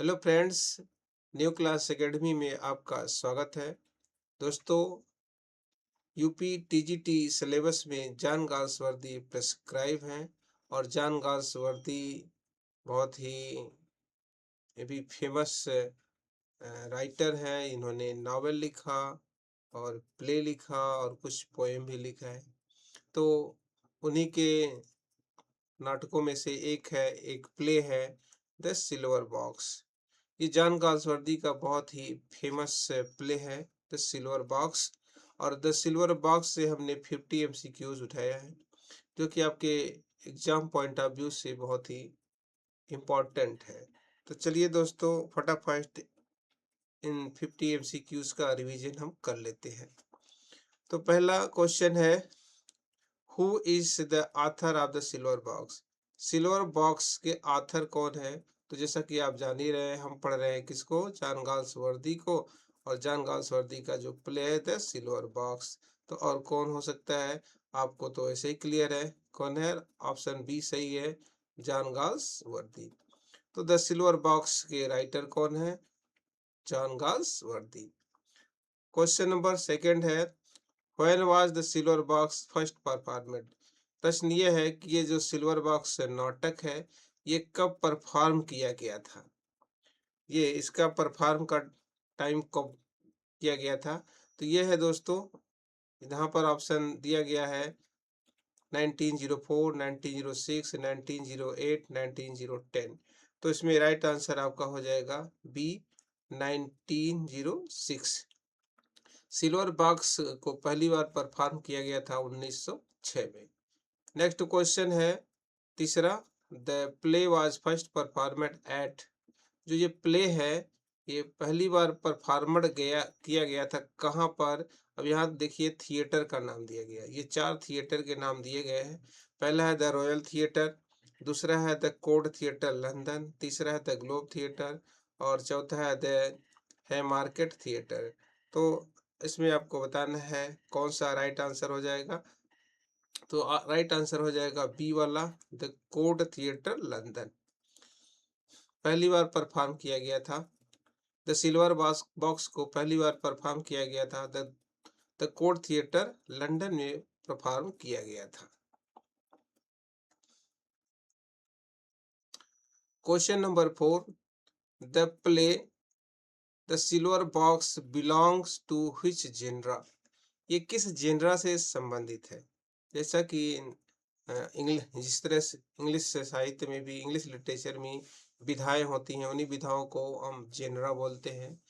Hello friends, new class academy में आपका स्वागत है। दोस्तों, यूपी टीजीटी सिलेबस में जॉन गाल्स वर्दी प्रिस्क्राइब हैं और जॉन गाल्स वर्दी बहुत ही ये भी फेमस राइटर हैं। इन्होंने नावल लिखा और प्ले लिखा और कुछ पोएम भी लिखा है। तो उन्हीं के नाटकों में से एक प्ले है द सिल्वर बॉक्स। ये जॉन गाल्सवर्दी का बहुत ही फेमस प्ले है द सिल्वर बॉक्स। और द सिल्वर बॉक्स से हमने 50 एमसीक्यूज उठाया है, जो कि आपके एग्जाम पॉइंट ऑफ व्यू से बहुत ही इम्पोर्टेंट है। तो चलिए दोस्तों, फटाफट इन 50 एमसीक्यूज का रिवीजन हम कर लेते हैं। तो पहला क्वेश्चन है, who is the author of the silver box. Silver box के ऑथर कौन है? तो जैसा कि आप जान ही रहे हैं, हम पढ़ रहे हैं किसको? जॉन गाल्सवर्दी को। और जॉन गाल्सवर्दी का जो प्ले है द सिल्वर बॉक्स। तो और कौन हो सकता है? आपको तो ऐसे ही क्लियर है कौन है। ऑप्शन बी सही है, जॉन गाल्सवर्दी। तो द सिल्वर बॉक्स के राइटर कौन है? John Galsworthy. Question number second है, when was the silver box first performed. प्रश्न ये है कि ये जो सिल्वर बॉक्स नाटक है, ये कब परफॉर्म किया गया था? ये इसका परफॉर्म का टाइम कब किया गया था? तो ये है दोस्तों, यहाँ पर ऑप्शन दिया गया है 1904, 1906, 1908, 1910। तो इसमें राइट आंसर आपका हो जाएगा बी, 1906। सिल्वर बॉक्स को पहली बार परफॉर्म किया गया था 1906 में। नेक्स्ट क्वेश्चन है तीसरा, the play was first performed at. जो ये प्ले है, ये पहली बार किया गया था कहाँ पर? अब यहाँ देखिए थिएटर का नाम दिया गया है। ये 4 थिएटर के नाम दिए गए हैं। पहला है द रॉयल थिएटर, दूसरा है द कोर्ट थिएटर लंदन, तीसरा है द ग्लोब थिएटर और चौथा है द हैमार्केट थिएटर। तो इसमें आपको बताना है कौन सा राइट आंसर हो जाएगा। तो राइट आंसर हो जाएगा बी वाला, द कोर्ट थिएटर लंदन। पहली बार परफॉर्म किया गया था। द सिल्वर बॉक्स को पहली बार परफॉर्म किया गया था द कोर्ट थिएटर लंदन में परफॉर्म किया गया था। Question number 4, the play the silver Box belongs to which genre. ये किस जेनरा से संबंधित है? जैसा कि इंग्लिश, जिस तरह से इंग्लिश साहित्य में भी, इंग्लिश लिटरेचर में विधाएं होती हैं, उन्हीं विधाओं को हम जेनरा बोलते हैं।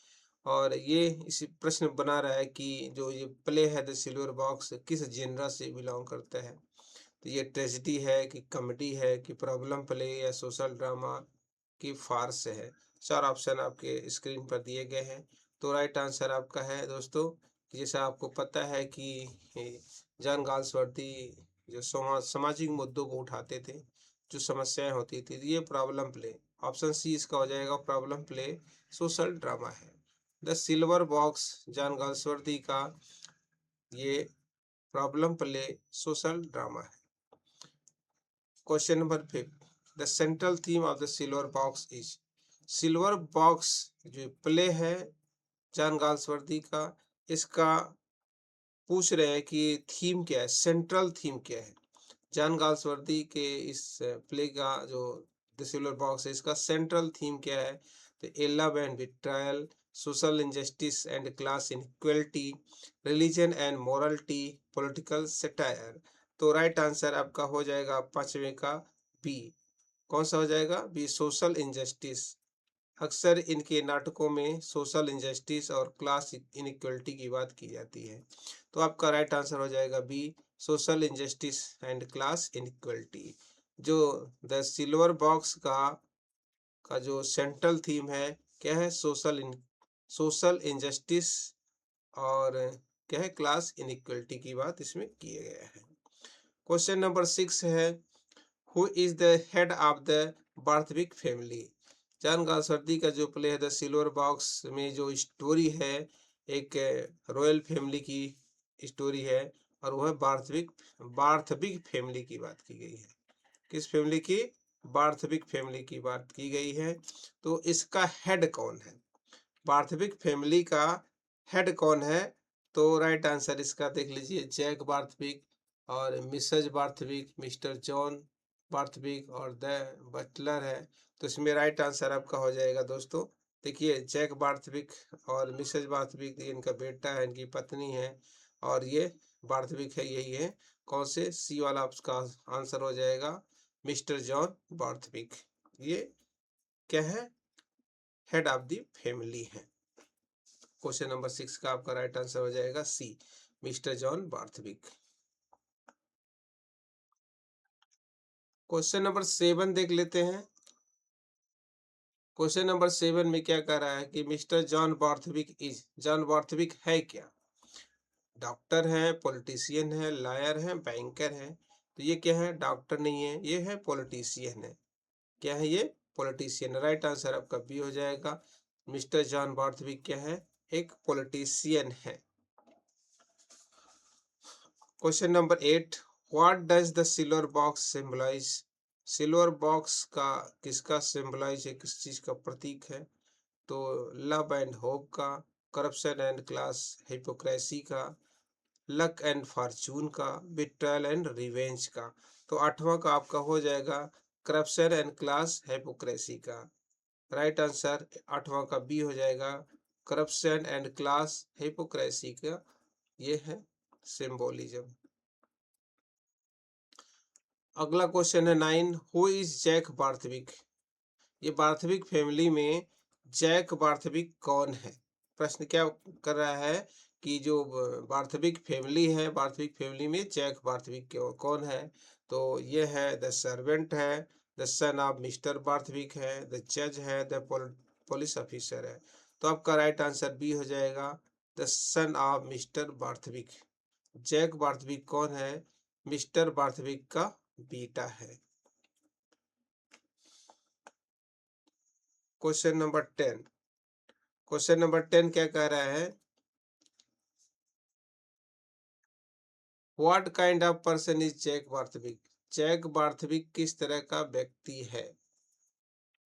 और ये इसी प्रश्न बना रहा है कि जो ये प्ले है द सिल्वर बॉक्स किस जेनरा से बिलोंग करता है। तो ये ट्रेजेडी है कि कॉमेडी है कि प्रॉब्लम प्ले या सोशल ड्रामा की फार्स है। 4 ऑप्शन आपके स्क्रीन पर दिए गए हैं। तो राइट आंसर आपका है दोस्तों, जैसा आपको पता है कि जॉन गाल्सवर्दी जो सामाजिक मुद्दों को उठाते थे, जो समस्याएं होती थी, ये प्रॉब्लम प्ले। ऑप्शन सी इसका हो जाएगा, प्रॉब्लम प्ले सोशल ड्रामा है। The silver box John Galsworthy का ये प्रॉब्लम प्ले सोशल ड्रामा है। Question number 5, the central theme of the silver box is. Silver box जो प्ले है जॉन गाल्सवर्दी का, इसका पूछ रहे हैं कि थीम क्या है, सेंट्रल थीम क्या है। जॉन गाल्सवर्दी के इस प्ले का जो द सिल्वर बॉक्स है, इसका सेंट्रल थीम क्या है? तो love and betrayal, social injustice and class inequality, religion and morality, political satire. तो राइट आंसर आपका हो जाएगा पांचवें का बी। कौन सा हो जाएगा? B, social injustice. अक्सर इनके नाटकों में सोशल इंजस्टिस और क्लास इनइक्वलिटी की बात की जाती है। तो आपका राइट आंसर हो जाएगा B, social injustice and class inequality. जो द सिल्वर बॉक्स का जो सेंट्रल थीम है, क्या है? सोशल इंजस्टिस और क्या है? क्लास इनइक्वलिटी की बात इसमें किया गया है। क्वेश्चन नंबर 6 है, who is the head of the Barthwick family. John Galsworthy का जो प्ले है द सिल्वर बॉक्स में जो स्टोरी है, एक रॉयल फैमिली की स्टोरी है और वह बार्थविक बार्थविक फैमिली की बात की गई है। किस फैमिली की? बार्थविक फैमिली की बात की गई है। तो इसका हेड कौन है? बार्थविक फैमिली का हेड कौन है? तो राइट आंसर इसका देख लीजिए, जैक बार्थविक और Mrs Barthwick, Mr John Barthwick और द बटलर है। तो इसमें राइट आंसर आपका हो जाएगा दोस्तों। देखिए, जैक बार्थविक और मिसेज बार्थविक इनका बेटा है, इनकी पत्नी है, और ये बार्थविक है, यही है। कौन से? सी वाला आपका आंसर हो जाएगा, मिस्टर जॉन बार्थविक। ये क्या है? हेड ऑफ द फैमिली है। क्वेश्चन नंबर 6 का आपका राइट आंसर हो जाएगा C, mister John Barthwick. Question number 7 देख लेते हैं। क्वेश्चन नंबर 7 में क्या कह रहा है कि mister John Barthwick is, John Barthwick है क्या? डॉक्टर है, पॉलिटिशियन है, लॉयर है, बैंकर है। तो ये क्या है? डॉक्टर नहीं है, ये है पॉलिटिशियन है। क्या है ये? पॉलिटिशियन। राइट आंसर आपका बी हो जाएगा। मिस्टर जॉन बार्थविक क्या है? एक पॉलिटिशियन है। Question number 8, what does the silver Box symbolize? Silver Box का किसका सिंबलाइज है, किस चीज का प्रतीक है? तो लव एंड होप का, करप्शन एंड क्लास हिपोक्रेसी का, लक एंड फॉर्चून का, बिट्रायल एंड रिवेंज का। तो 8वां का आपका हो जाएगा करप्शन एंड क्लास हिपोक्रेसी का। राइट आंसर 8वां का बी हो जाएगा, करप्शन एंड क्लास हिपोक्रेसी का। ये है सिंबोलिज्म। अगला क्वेश्चन है 9, हु इज जैक बार्थविक? ये बार्थविक फैमिली में जैक बार्थविक कौन है? प्रश्न क्या कर रहा है कि जो बार्थविक फैमिली है, बार्थविक फैमिली में जैक बार्थविक कौन है? तो ये है द सर्वेंट है, the son of mister Barthwick है, द जज है, द पुलिस ऑफिसर है। तो आपका राइट आंसर बी हो जाएगा, the son of mister Barthwick. Jack Barthwick कौन है? मिस्टर बार्थविक का बेटा है। क्वेश्चन नंबर 10, क्वेश्चन नंबर 10 क्या कह रहा है? What kind of person is Jack Barthwick? Jack Barthwick किस तरह का व्यक्ति है?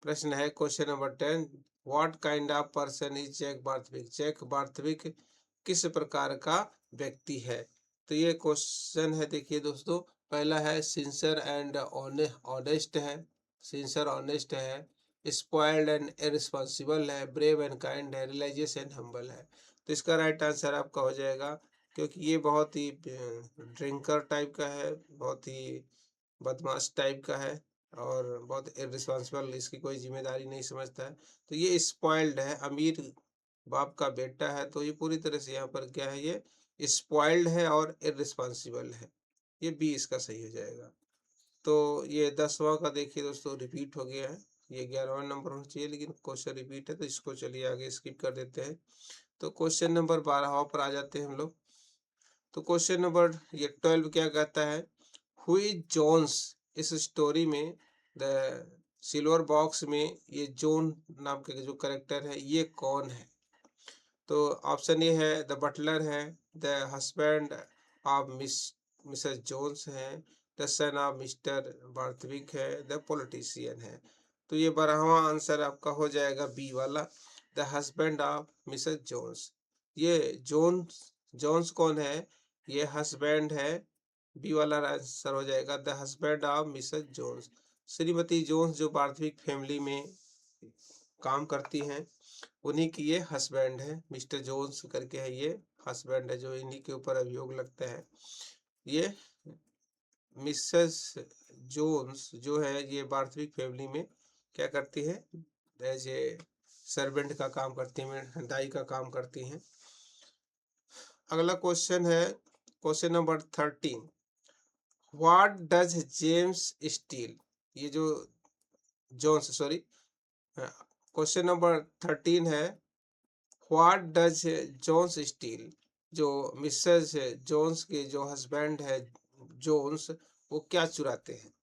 प्रश्न है question number 10, what kind of person is Jack Barthwick? Jack Barthwick किस प्रकार का व्यक्ति है? तो ये क्वेश्चन है, देखिए दोस्तों, पहला है सिंसियर एंड ऑनेस्ट है, सिंसियर ऑनेस्ट है, स्पॉइल्ड एंड इररिस्पॉन्सिबल है, ब्रेव एंड काइंड है, रिलीजियस एंड हम्बल है। तो इसका राइट आंसर आपका हो जाएगा, क्योंकि ये बहुत ही ड्रिंकर टाइप का है, बहुत ही बदमाश टाइप का है, और बहुत इररिस्पॉन्सिबल, इसकी कोई जिम्मेदारी नहीं समझता है। तो ये स्पॉइल्ड है, अमीर बाप का बेटा है, तो ये पूरी तरह से यहाँ पर क्या है, ये स्पॉइल्ड है और इररिस्पॉन्सिबल है। ये बी इसका सही हो जाएगा। तो ये 10वां का देखिए दोस्तों रिपीट हो गया है, ये 11वां नंबर होना चाहिए, लेकिन क्वेश्चन रिपीट है, तो इसको चलिए आगे स्किप कर देते हैं। तो क्वेश्चन नंबर 12 पर आ जाते हैं हम लोग। तो क्वेश्चन नंबर ये 12 क्या कहता है, हु इज जोन्स? इस स्टोरी में द सिल्वर बॉक्स में ये जोन नाम के जो करेक्टर है, ये कौन है? तो ऑप्शन ए है द बटलर है, the husband of Mrs Jones है, the son of mister Barthwick है, द पॉलिटिशियन है। तो ये 12वां आंसर आपका हो जाएगा बी वाला, the husband of Mrs Jones. ये जोन्स, जोन्स कौन है? ये हस्बैंड है, बी वाला आंसर हो जाएगा, the husband of Mrs Jones. श्रीमती जोन्स जो बार्थविक फैमिली में काम करती हैं, उन्हीं की ये हस्बैंड है, मिस्टर जोन्स करके है, ये हस्बैंड है, जो इन्हीं के ऊपर अभियोग लगता है। ये मिसेस जोन्स जो है, ये बार्थविक फैमिली में क्या करती है? एज ए सर्वेंट का काम करती हैं, दाई का काम करती हैं। अगला क्वेश्चन है question number 13, what does James steel? ये जो जोन्स, सॉरी, क्वेश्चन नंबर 13 है, व्हाट डज जोन्स स्टील? जो मिसेस जोन्स के जो हस्बैंड है जोन्स, वो क्या चुराते हैं?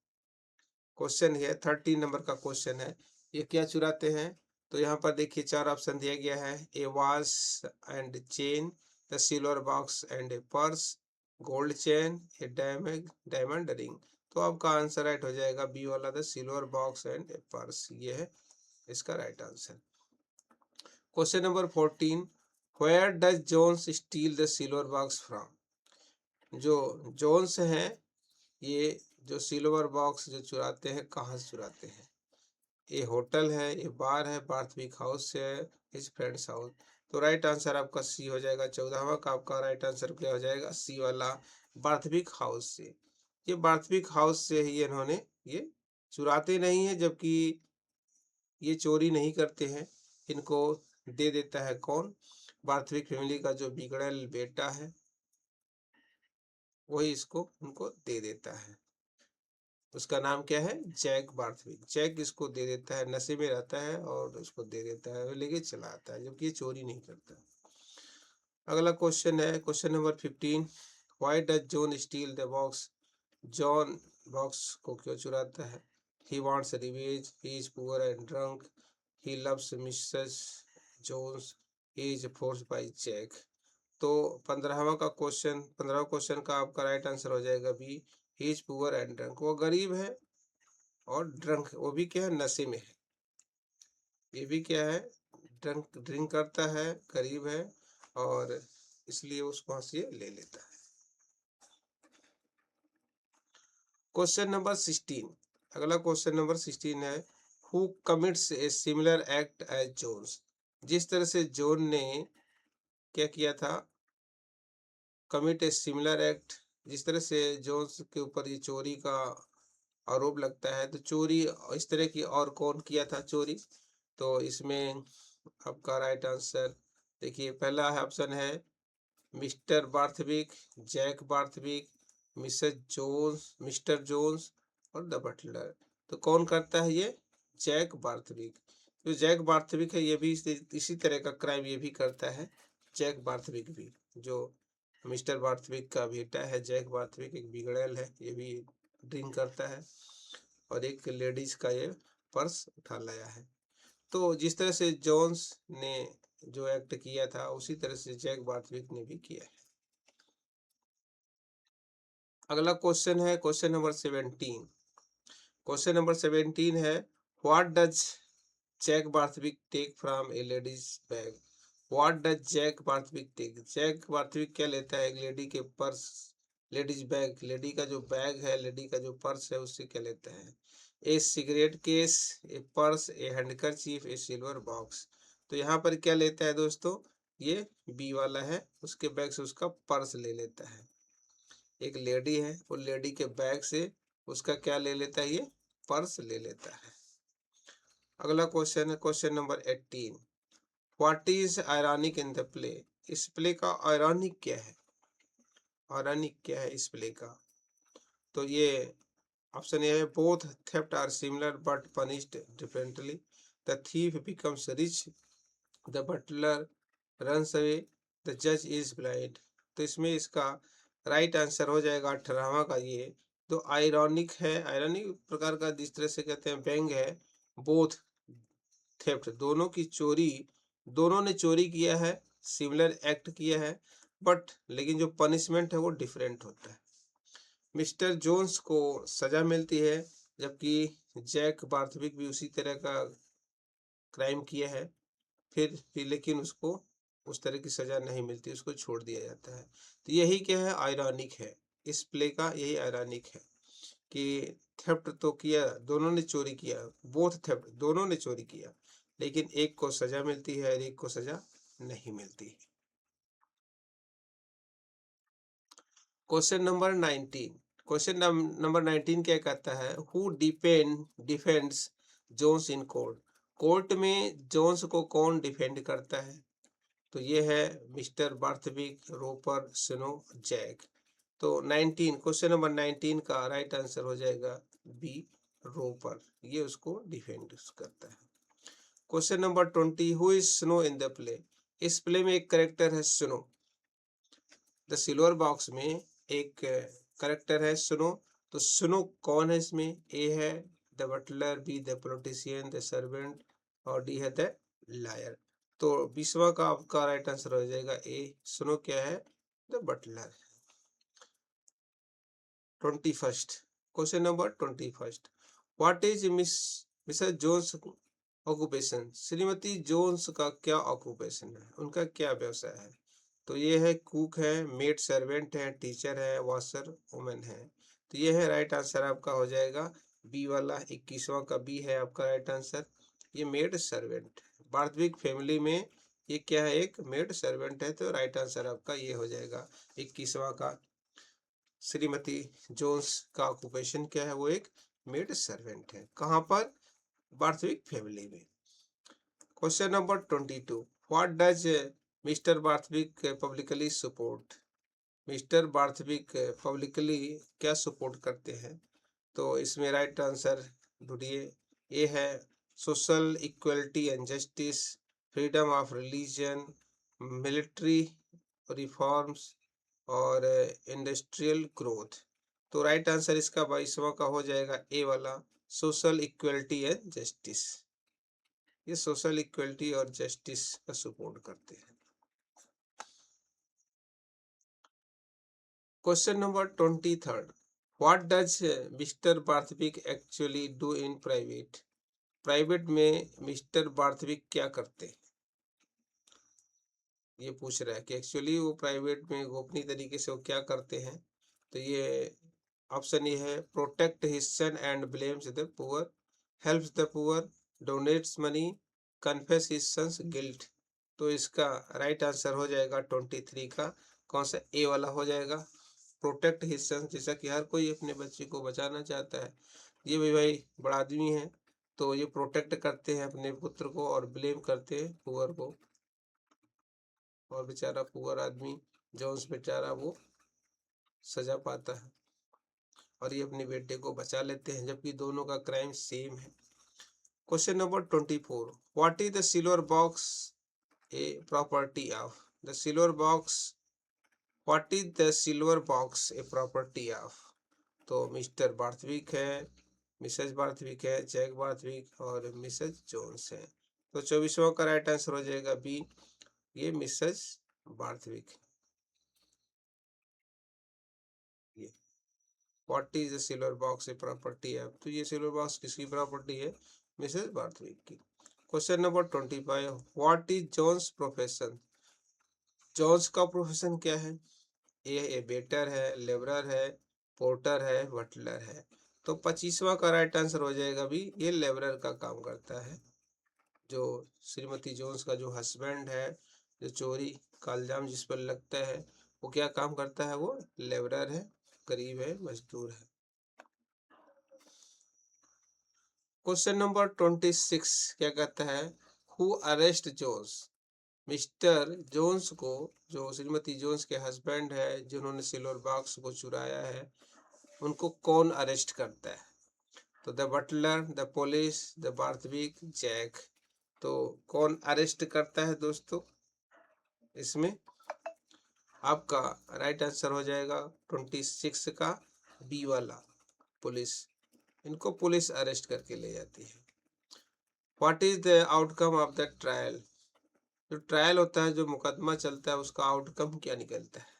क्वेश्चन है 13 नंबर का क्वेश्चन है, ये क्या चुराते हैं? तो यहाँ पर देखिए 4 ऑप्शन दिया गया है, a watch and chain, the silver box and a purse, gold chain, a diamond ring. तो आपका आंसर राइट हो जाएगा बी वाला, the silver box and a purse, ये है इसका right answer. Question number 14, where does Jones steal the silver box from? जो Jones हैं ये जो सिल्वर बॉक्स जो चुराते हैं, कहाँ से चुराते हैं? ये होटल है, ये बार है, बार्थविक हाउस है, हिज फ्रेंड्स हाउस। तो राइट आंसर आपका सी हो जाएगा। 14वां का आपका राइट आंसर क्या हो जाएगा? सी वाला, बार्थविक हाउस से। ये बार्थविक हाउस से ही इन्होंने, ये चुराते नहीं है, जबकि ये चोरी नहीं करते हैं, इनको दे देता है कौन? बार्थविक फैमिली का जो बिगड़ल बेटा है, वही इसको उनको दे देता है। उसका नाम क्या है? Jack Barthwick. जैक इसको दे देता है, नशे में रहता है और उसको दे देता है, लेके चला आता है, जबकि ये चोरी नहीं करता। अगला क्वेश्चन है question number 15, why does John steal the box? John box को क्यों चुराता है? He wants revenge, he is poor and drunk, he loves Mrs Jones, he is forced by Jack. तो 15वां क्वेश्चन का आपका राइट आंसर हो जाएगा B, he is poor and drunk. वो गरीब है और ड्रंक, वो भी क्या है? नशे में है। ये भी क्या है? ड्रिंक करता है, गरीब है, और इसलिए उसको वहां से ले लेता है। क्वेश्चन नंबर 16, अगला क्वेश्चन नंबर 16 है, who commits a similar act as Jones? जिस तरह से जोन ने क्या किया था? Commit a similar act. जिस तरह से जोन्स के ऊपर ये चोरी का आरोप लगता है, तो चोरी इस तरह की और कौन किया था चोरी? तो इसमें आपका राइट आंसर देखिए, पहला है ऑप्शन है Mr Barthwick, Jack Barthwick, Mrs Jones, Mr Jones और द बटलर। तो कौन करता है ये? Jack Barthwick. जो जैक बार्थविक है, ये भी इसी तरह का क्राइम ये भी करता है, जैक बार्थविक भी। जो मिस्टर बार्थविक का बेटा है जैक बार्थविक, एक बिगड़ैल है, ये भी ड्रिंक करता है और एक लेडीज का ये पर्स उठा लाया है। तो जिस तरह से जोन्स ने जो एक्ट किया था, उसी तरह से जैक बार्थविक ने भी किया है। अगला क्वेश्चन है क्वेश्चन नंबर 17। क्वेश्चन नंबर 17 है, what does Jack Barthwick take from a ladies bag? What does Jack Barthwick take? Jack Barthwick क्या लेता है? एक लेडी के पर्स, लेडीज बैग, लेडी का जो बैग है, लेडी का जो पर्स है, उससे क्या लेता है? ए सिगरेट केस, ए पर्स, ए हैंडकरचीफ, ए सिल्वर बॉक्स। तो यहाँ पर क्या लेता है दोस्तों? ये बी वाला है, उसके बैग से उसका पर्स ले लेता है। एक लेडी है, वो लेडी के बैग से उसका क्या ले लेता है? ये पर्स ले लेता है। अगला क्वेश्चन है question number 18, what is ironic in the play? इस प्ले का आयरॉनिक क्या है? आयरॉनिक क्या है इस प्ले का? तो ये ऑप्शन ए है, both theft are similar but punished differently, the thief becomes rich, the butler runs away, the जज इज ब्लाइंड। तो इसमें इसका राइट आंसर हो जाएगा 18वां का ये। तो आयरॉनिक है, आयरॉनिक प्रकार का जिस तरह से कहते हैं व्यंग है। बोथ थेफ्ट, दोनों की चोरी, दोनों ने चोरी किया है, सिमिलर एक्ट किया है, बट लेकिन जो पनिशमेंट है वो डिफरेंट होता है। मिस्टर जोन्स को सजा मिलती है, जबकि जैक बार्थविक भी उसी तरह का क्राइम किया है, फिर भी लेकिन उसको उस तरह की सजा नहीं मिलती, उसको छोड़ दिया जाता है। तो यही क्या है? आयरॉनिक है। इस प्ले का यही आयरॉनिक है कि थेफ्ट तो किया, दोनों ने चोरी किया, बोथ थेफ्ट, दोनों ने चोरी किया, लेकिन एक को सजा मिलती है और एक को सजा नहीं मिलती। क्वेश्चन नंबर 19, क्वेश्चन नंबर 19 क्या कहता है? Who defends Jones in court? Court में जोन्स को कौन डिफेंड करता है? तो ये है Mr Barthwick, Roper, Snow, Jack. तो 19, क्वेश्चन नंबर 19 का राइट आंसर हो जाएगा बी, रोपर। ये उसको डिफेंड करता है। Question number 20, who is snow in the play? इस प्ले में एक करेक्टर है स्नो। द सिल्वर बॉक्स में एक करेक्टर है स्नो। तो स्नो कौन है इसमें? ए है the butler, B the politician, the servant और डी है द लायर। तो 20वां का आपका राइट आंसर हो जाएगा ए, स्नो क्या है? The butler. 21, question number 21, what is Mrs Jones occupation? श्रीमती जोन्स का क्या ऑक्यूपेशन है, उनका क्या व्यवसाय है? तो ये है कुक है, मेड सर्वेंट है, टीचर है, वॉशर वुमन है। तो ये है राइट आंसर आपका हो जाएगा बी वाला, 21वां का बी है आपका राइट आंसर। ये मेड सर्वेंट, वास्तविक फैमिली में ये क्या है, एक मेड सर्वेंट है। तो राइट आंसर आपका ये हो जाएगा 21वां का। श्रीमती जोन्स का ऑक्यूपेशन क्या है, वो एक मेड सर्वेंट है। कहाँ पर? वास्तविक फैमिली में। Question number 22, what does mister वास्तविक पब्लिकली सपोर्ट? मिस्टर वास्तविक पब्लिकली क्या सपोर्ट करते हैं? तो इसमें राइट आंसर ढूंढिए। ए है social equality and justice, freedom of religion, military reforms और इंडस्ट्रियल ग्रोथ। तो राइट आंसर इसका 22वां का हो जाएगा ए वाला, सोशल इक्वलिटी एंड जस्टिस। ये सोशल इक्वलिटी और जस्टिस का सपोर्ट करते हैं। Question number 23, what does mister वास्तविक actually do in private? Private में मिस्टर वास्तविक क्या करते हैं, ये पूछ रहा है कि एक्चुअली वो प्राइवेट में गोपनीय तरीके से वो क्या करते हैं। तो ये ऑप्शन ये है, protect his son and blames the poor, helps the poor, donates money, confess his son's guilt. तो इसका राइट आंसर हो जाएगा 23 का कौन सा, ए वाला हो जाएगा, प्रोटेक्ट हिज सन। जैसा कि हर कोई अपने बच्चे को बचाना चाहता है, ये भी भाई बड़ा आदमी है, तो ये प्रोटेक्ट करते हैं अपने पुत्र को और ब्लेम करते हैं पुअर को। और बेचारा पुअर आदमी जोन्स बेचारा वो सजा पाता है और ये अपने बेटे को बचा लेते हैं, जबकि दोनों का क्राइम सेम है। Question number 24, what is the silver Box a property of? The silver box, what is the silver Box a property of? तो मिस्टर वास्तविक है, मिसेज वास्तविक है, जैक वास्तविक और मिसेज जोन्स है। तो 24वां का राइट आंसर हो जाएगा बी, ये मिसेज वास्तविक। ये what is the silver Box a property है? तो ये सिल्वर बॉक्स किसकी प्रॉपर्टी है? मिसेज वास्तविक की। Question number 25, what is John's profession? John's का प्रोफेशन क्या है? ए वेटर है, लेबरर है, पोर्टर है, बटलर है। तो 25वां का राइट आंसर हो जाएगा भी, ये लेबरर का काम करता है। जो श्रीमती जोन्स का जो हस्बैंड है, जो चोरी का इल्जाम जिस पर लगता है, वो क्या काम करता है? वो लेबरर है, गरीब है, मजदूर है। क्वेश्चन नंबर 26 क्या कहता है, who arrest Jones? Mr Jones को, जो श्रीमती जोन्स के हस्बैंड है जिन्होंने सिल्वर बॉक्स को चुराया है, उनको कौन अरेस्ट करता है? तो the butler, the police, the Barthwick, Jack. तो कौन अरेस्ट करता है दोस्तों? इसमें आपका राइट आंसर हो जाएगा 26 का बी वाला, पुलिस। इनको पुलिस अरेस्ट करके ले जाती है। What is the outcome of the trial? जो ट्रायल होता है, जो मुकदमा चलता है, उसका आउटकम क्या निकलता है,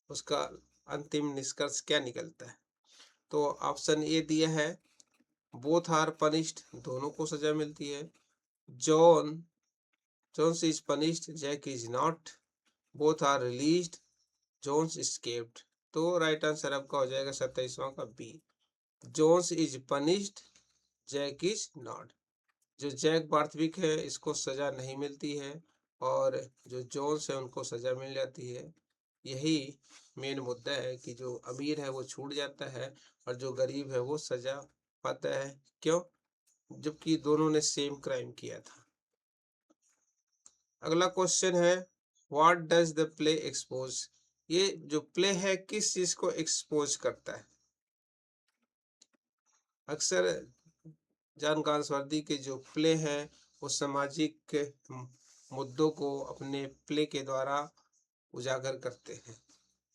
उसका अंतिम निष्कर्ष क्या निकलता है? तो ऑप्शन ए दिया है, बोथ आर पनिश्ड, दोनों को सजा मिलती है, John Jones is punished, Jack is not, both are released, Jones escaped. तो राइट आंसर आपका हो जाएगा 27वां का B, Jones is punished, Jack is not. जो जैक वास्तविक है, इसको सजा नहीं मिलती है, और जो जोन्स है उनको सजा मिल जाती है। यही मेन मुद्दा है कि जो अमीर है वो छूट जाता है और जो गरीब है वो सजा पाता है। क्यों? जबकि दोनों ने सेम क्राइम किया था। अगला क्वेश्चन है, what does the play expose? ये जो प्ले है किस चीज को एक्सपोज करता है? अक्सर जॉन गाल्सवर्दी के जो प्ले हैं वो सामाजिक मुद्दों को अपने प्ले के द्वारा उजागर करते हैं।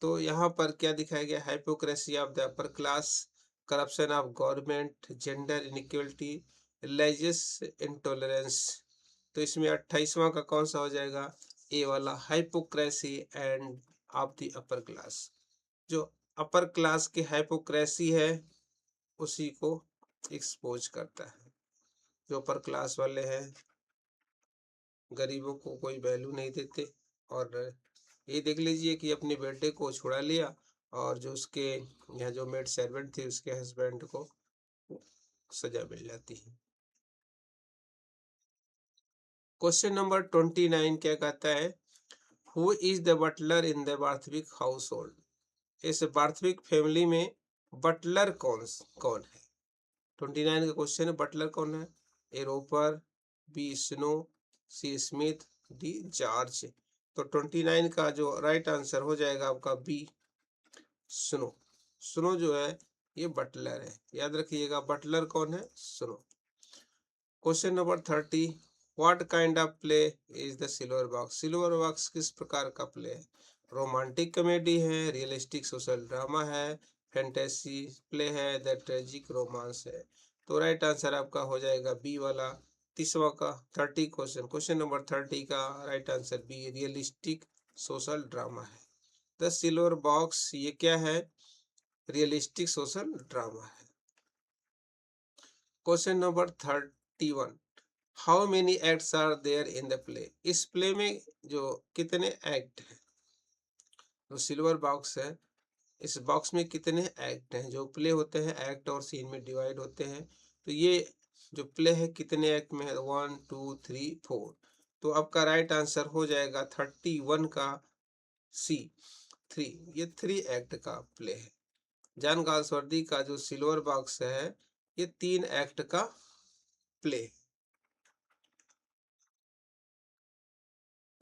तो यहाँ पर क्या दिखाया गया, hypocrisy of the upper class, corruption of government, gender inequality, religious intolerance. तो इसमें 28वां का कौन सा हो जाएगा? ए वाला, hypocrisy end of the upper class. जो अपर क्लास की हाइपोक्रेसी है उसी को एक्सपोज करता है। जो अपर क्लास वाले हैं गरीबों को कोई वैल्यू नहीं देते, और ये देख लीजिए कि अपने बेटे को छुड़ा लिया और जो उसके यहाँ जो मेड सर्वेंट थे उसके हस्बैंड को सजा मिल जाती है। क्वेश्चन नंबर 29 क्या कहता है? Who is the butler in the Barthwick household? इस वार्थविक फैमिली में बटलर कौन है? 29 का क्वेश्चन है, बटलर कौन है? ए रोपर, बी स्नो, सी स्मिथ, डी जॉर्ज। तो 29 का जो राइट आंसर हो जाएगा आपका बी स्नो। स्नो जो है ये बटलर है, याद रखिएगा बटलर कौन है? Snow. Question number 30, what kind of play is the silver box? Silver box किस प्रकार का प्ले है? रोमांटिक कॉमेडी है, रियलिस्टिक सोशल ड्रामा है, फैंटेसी प्ले है, द ट्रेजिक रोमांस है। तो राइट आंसर आपका हो जाएगा बी वाला। 30वां का 30 क्वेश्चन नंबर 30 का right answer B realistic social drama है। द सिल्वर बॉक्स ये क्या है? रियलिस्टिक सोशल ड्रामा है। Question number 31, how many acts are there in the play? इस प्ले में जो कितने एक्ट हैं? जो सिल्वर बॉक्स है इस बॉक्स में कितने एक्ट हैं? जो प्ले होते हैं एक्ट और सीन में डिवाइड होते हैं, तो ये जो प्ले है कितने एक्ट में है? 1 2 3 4। तो आपका राइट आंसर हो जाएगा 31 का सी 3। ये 3 एक्ट का प्ले है। जॉन गाल्सवर्दी का जो सिल्वर बॉक्स है ये 3 एक्ट का प्ले।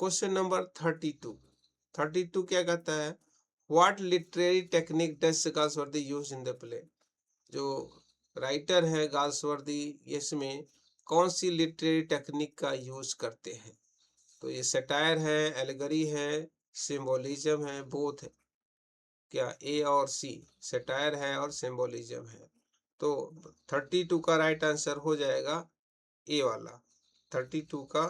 क्वेश्चन नंबर 32 क्या कहता है? What literary technique does Galsworthy use in the play? जो राइटर है गाल्सवर्दी इसमें कौन सी लिटरेरी टेक्निक का यूज करते हैं? तो ये सटायर है, एलेगरी है, सिंबोलिज्म है, बोथ है। क्या ए और सी? सटायर है और सिंबोलिज्म है। तो 32 का राइट आंसर हो जाएगा ए वाला। 32 का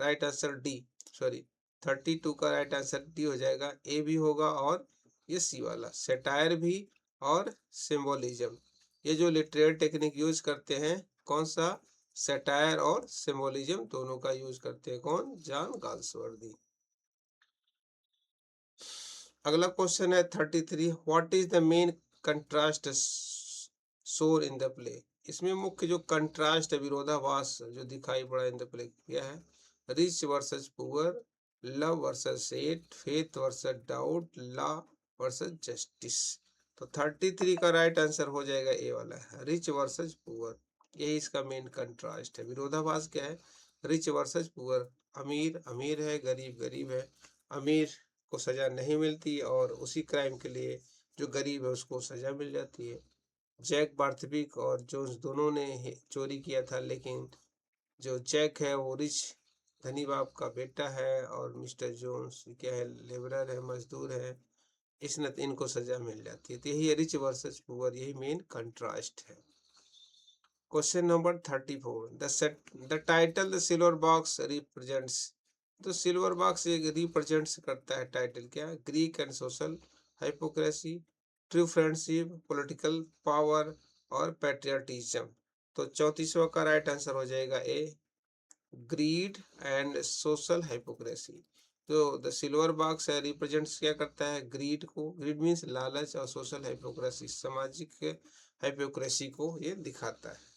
राइट आंसर डी, सॉरी 32 का राइट आंसर डी हो जाएगा। ए भी होगा और ये सी वाला सटायर भी और सिंबोलिज्म। ये जो लिटरेरी टेक्निक यूज करते हैं कौन सा? सटायर और सिंबोलिज्म दोनों का यूज करते हैं। कौन? John Galsworthy. अगला क्वेश्चन है 33, what is the main contrast शोर इन द प्ले? इसमें मुख्य जो कंट्रास्ट है, विरोधाभास जो दिखाई पड़ा इन द प्ले क्या है? Rich versus poor, love versus hate, faith versus doubt, law versus justice. तो 33 का राइट आंसर हो जाएगा ए वाला है, रिच वर्सेस पुअर। यही इसका मेन कंट्रास्ट है। विरोधाभास क्या है? रिच वर्सेस पुअर, अमीर अमीर है, गरीब गरीब है। अमीर को सजा नहीं मिलती और उसी क्राइम के लिए जो गरीब है उसको सजा मिल जाती है। जैक बार्थविक और जोन्स दोनों ने चोरी किया था, लेकिन जो जैक है वो रिच धनी बाप का बेटा है और मिस्टर जोन्स क्या है? लेबरर है, मजदूर है। इसने इनको सजा मिल जाती है। तो यही रिच वर्सेस पुअर, यही मेन कंट्रास्ट है। Question number 34, the title the silver box represents? तो सिल्वर बॉक्स एक रिप्रेजेंट्स करता है टाइटल क्या? Greek and social hypocrisy, true friendship, political power और पैट्रियटिज्म। तो 34वां का राइट आंसर हो जाएगा ए, ग्रीड एंड सोशल हाइपोक्रेसी। तो द सिल्वर बॉक्स है रिप्रेजेंट्स क्या करता है? ग्रीड को। ग्रीड मीन्स लालच, और सोशल हाइपोक्रेसी सामाजिक हाइपोक्रेसी को ये दिखाता है।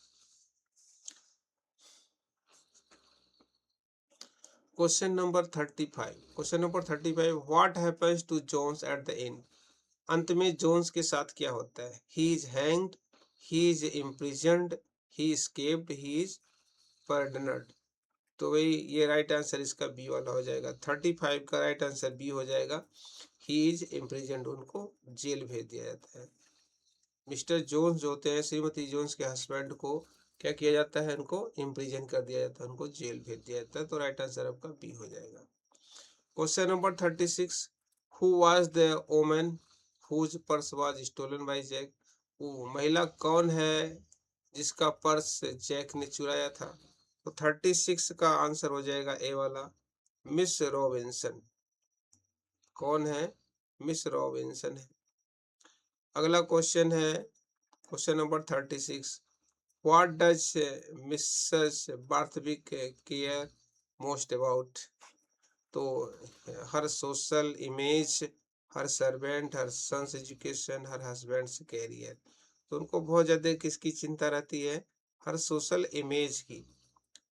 Question number 35, what happens to Jones at the end? अंत में जोन्स के साथ क्या होता है? He is hanged, he is imprisoned, he escaped, he is pardoned. तो वही ये राइट आंसर इसका बी वाला हो जाएगा। 35 का राइट आंसर बी हो जाएगा, ही इज इम्प्रिजन्ड, उनको जेल भेज दिया जाता है। मिस्टर जोन्स जो होते हैं, श्रीमती जोन्स के हस्बैंड को क्या किया जाता है? उनको इम्प्रिजन कर दिया जाता है, उनको जेल भेज दिया जाता है। तो राइट आंसर आपका बी हो जाएगा। Question number 36, who was the woman whose purse was stolen by Jack? वो महिला कौन है जिसका पर्स जैक ने चुराया था? तो 36 का आंसर हो जाएगा ए वाला, मिस रॉबिन्सन। कौन है? मिस रॉबिन्सन है। अगला क्वेश्चन है question number 36। What does missus Barthwick care most about? तो her social image, her servant, her son's education, her husband's career. तो उनको बहुत ज़्यादा किसकी चिंता रहती है? हर सोशल इमेज की।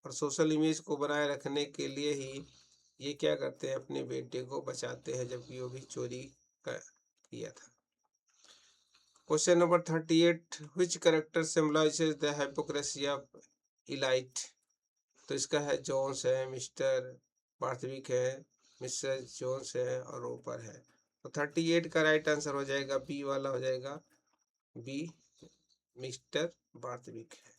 और सोशल इमेज को बनाए रखने के लिए ही ये क्या करते हैं, अपने बेटे को बचाते हैं, जबकि वो भी चोरी किया था। Question number 38। Which character symbolizes the hypocrisy of elite? तो इसका है जोन्स है, मिस्टर बार्थविक है, मिसेस जोन्स है और रोपर है। तो 38 का राइट आंसर हो जाएगा बी वाला, हो जाएगा बी, मिस्टर बार्थविक है।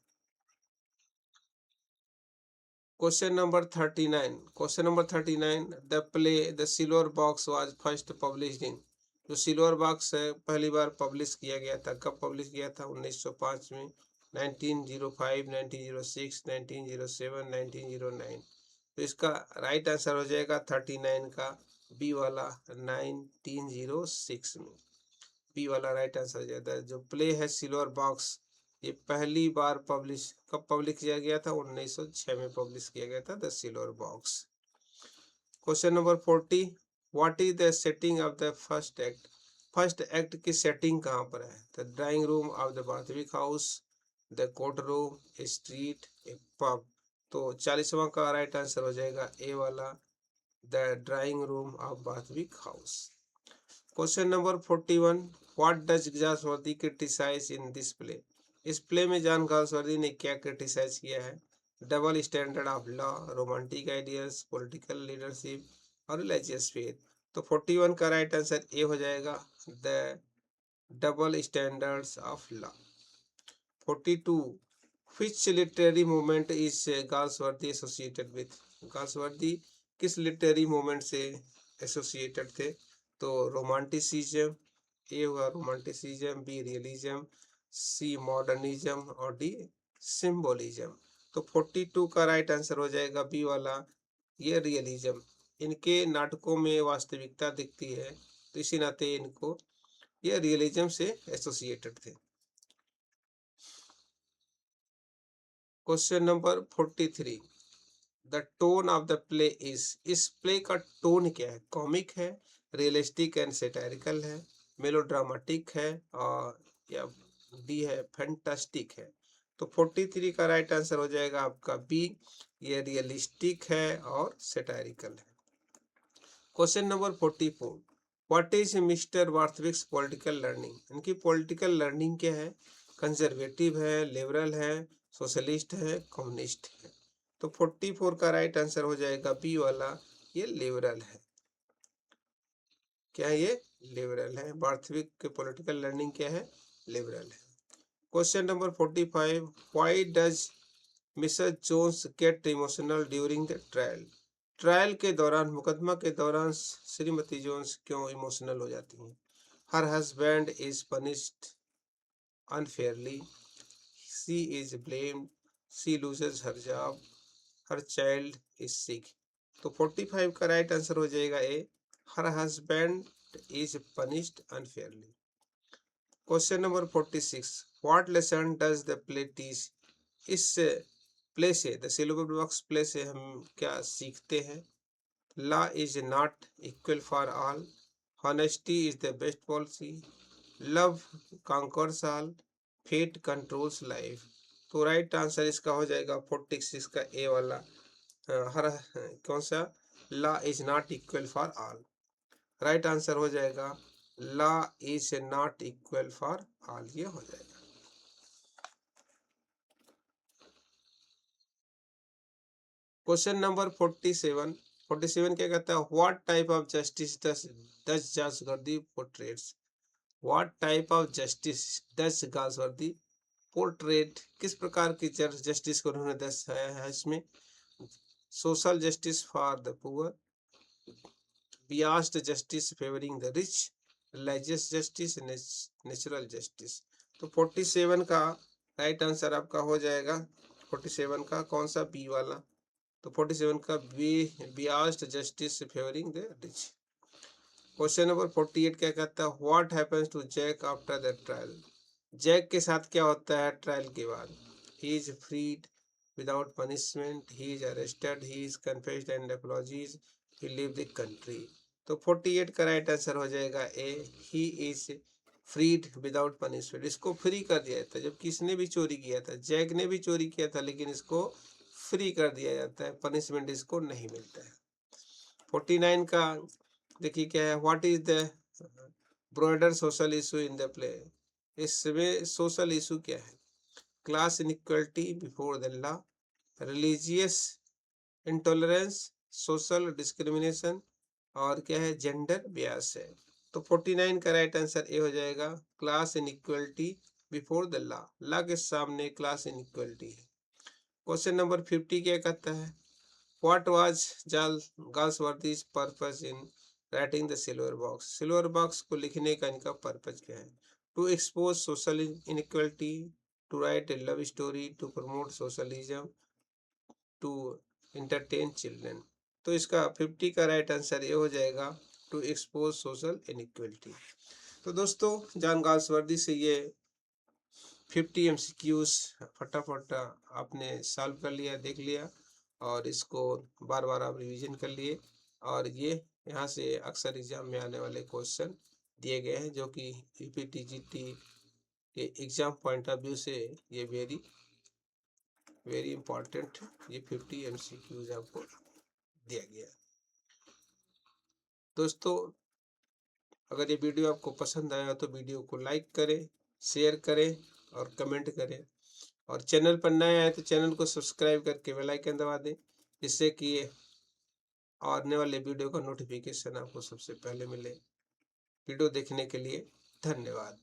Question number 39। Question number 39। The play the silver box was first published in? जो सिल्वर बॉक्स है पहली बार पब्लिश किया गया था, कब पब्लिश किया था? 1905 में, 1905, 1906, 1907, 1909। तो इसका राइट आंसर हो जाएगा 39 का बी वाला, 1906 में। बी वाला राइट आंसर हो जाता है। जो प्ले है सिल्वर बॉक्स, ये पहली बार पब्लिश कब पब्लिश किया गया था? 1906 में पब्लिश किया गया था the silver box. Question number 40। What is the setting of the first act? First act की सेटिंग कहाँ पर है? The drawing room of the Barthwick house, the court room, a street, a pub. तो 40वां का राइट आंसर हो जाएगा A वाला, the drawing room of Barthwick house. Question number 41। What does Galsworthy criticise in this play? इस play में John Galsworthy ने क्या क्रिटिसाइज किया है? Double standard of law, romantic ideals, political leadership और रिलीजियस फेथ। तो 41 का राइट आंसर ए हो जाएगा, the double standards of law. 42। which literary movement is Galsworthy associated with? Galsworthy किस लिटरेरी मूवमेंट से एसोसिएटेड थे? तो रोमांटिसिज्म, ए हुआ रोमांटिसिज्म, बी रियलिज्म, सी मॉडर्निज्म और डी सिंबोलिज्म। तो 42 का राइट आंसर हो जाएगा बी वाला, ये रियलिज्म। इनके नाटकों में वास्तविकता दिखती है, तो इसी नाते इनको ये रियलिज्म से एसोसिएटेड थे। Question number 43। The tone of the play is? इस प्ले का टोन क्या है? कॉमिक है, रियलिस्टिक एंड सेटारिकल है, मेलोड्रामेटिक है और या डी है फैंटास्टिक है। तो 43 का राइट आंसर हो जाएगा आपका बी, ये रियलिस्टिक है और सेटारिकल है। Question number 44। What is mister Barthwick's political learning? इनकी पॉलिटिकल लर्निंग क्या है? कंजर्वेटिव है, लिबरल है, सोशलिस्ट है, कम्युनिस्ट है। तो 44 का राइट आंसर हो जाएगा बी वाला, ये लिबरल है। क्या है ये? लिबरल है। बार्थविक के पॉलिटिकल लर्निंग क्या है? लिबरल है। Question number 45। Why does Mrs Jones get emotional during the trial? Trial के दौरान, मुकदमा के दौरान श्रीमती जोन्स क्यों इमोशनल हो जाती हैं? Her husband is punished unfairly, she is blamed, she loses her job, her child is sick. तो 45 का राइट आंसर हो जाएगा A, her husband is punished unfairly. Question number 46। What lesson does the play teach? इस play से, the silver box play से हम क्या सीखते हैं? Law is not equal for all, honesty is the best policy, love conquers all, fate controls life। तो right answer इसका हो जाएगा 46 का ए वाला, हर कौन सा? Law is not equal for all. Right answer हो जाएगा law is not equal for all, ये हो जाएगा। Question number 47। 47 क्या कहता है? What type of justice does Galsworthy portraits? What type of justice does Galsworthy portrait? किस प्रकार की जस्टिस को उन्होंने दर्शाया है इसमें? Social justice for the poor, biased justice favouring the rich, religious justice, natural justice. तो 47 का राइट आंसर आपका हो जाएगा, 47 का कौन सा? बी वाला। तो 47 का B, biased justice favouring the rich. Question number 48 क्या कहता है, what happens to Jack after the trial. Jack के साथ क्या होता है ट्रायल के बाद। He is freed without punishment, he is arrested, he is confessed and apologies, he leave the country. तो 48 का राइट आंसर हो जाएगा A, he is freed without punishment. इसको फ्री कर दिया जाता है, जब किसने भी चोरी किया था, जैक ने भी चोरी किया था, लेकिन इसको फ्री कर दिया जाता है, पनिशमेंट इसको नहीं मिलता है। 49 का देखिए क्या है, what is the broader social issue in the play. इसमें सोशल इशू क्या है, class inequality before the law, religious intolerance, social discrimination, और क्या है जेंडर बियास है। तो 49 का राइट आंसर ए हो जाएगा, class inequality before the law, law के सामने क्लास इनइक्वलिटी है। क्वेश्चन नंबर 50 क्या कहता है, what was Galsworthy's purpose in writing the silver box. Silver box को लिखने का इनका पर्पज क्या है, to expose social inequality, to write a love story, to promote socialism, to entertain children. तो इसका 50 का राइट आंसर ये हो जाएगा, टू एक्सपोज सोशल इनइक्वलिटी। तो दोस्तों जॉन गाल्सवर्दी से ये 50 MCQs फटाफट आपने सॉल्व कर लिया, देख लिया, और इसको बार बार आप रिवीजन कर लिए, और ये यहाँ से अक्सर एग्जाम में आने वाले क्वेश्चन दिए गए हैं, जो कि यूपीटीजीटी के एग्जाम पॉइंट ऑफ व्यू से ये वेरी इंपॉर्टेंट, ये 50 MCQs आपको दिया गया। दोस्तों अगर ये वीडियो आपको पसंद आया तो वीडियो को लाइक करें, शेयर करें और कमेंट करें, और चैनल पर नए आए तो चैनल को सब्सक्राइब करके बेल आइकन दबा दें, जिससे कि आने वाले वीडियो का नोटिफिकेशन आपको सबसे पहले मिले। वीडियो देखने के लिए धन्यवाद।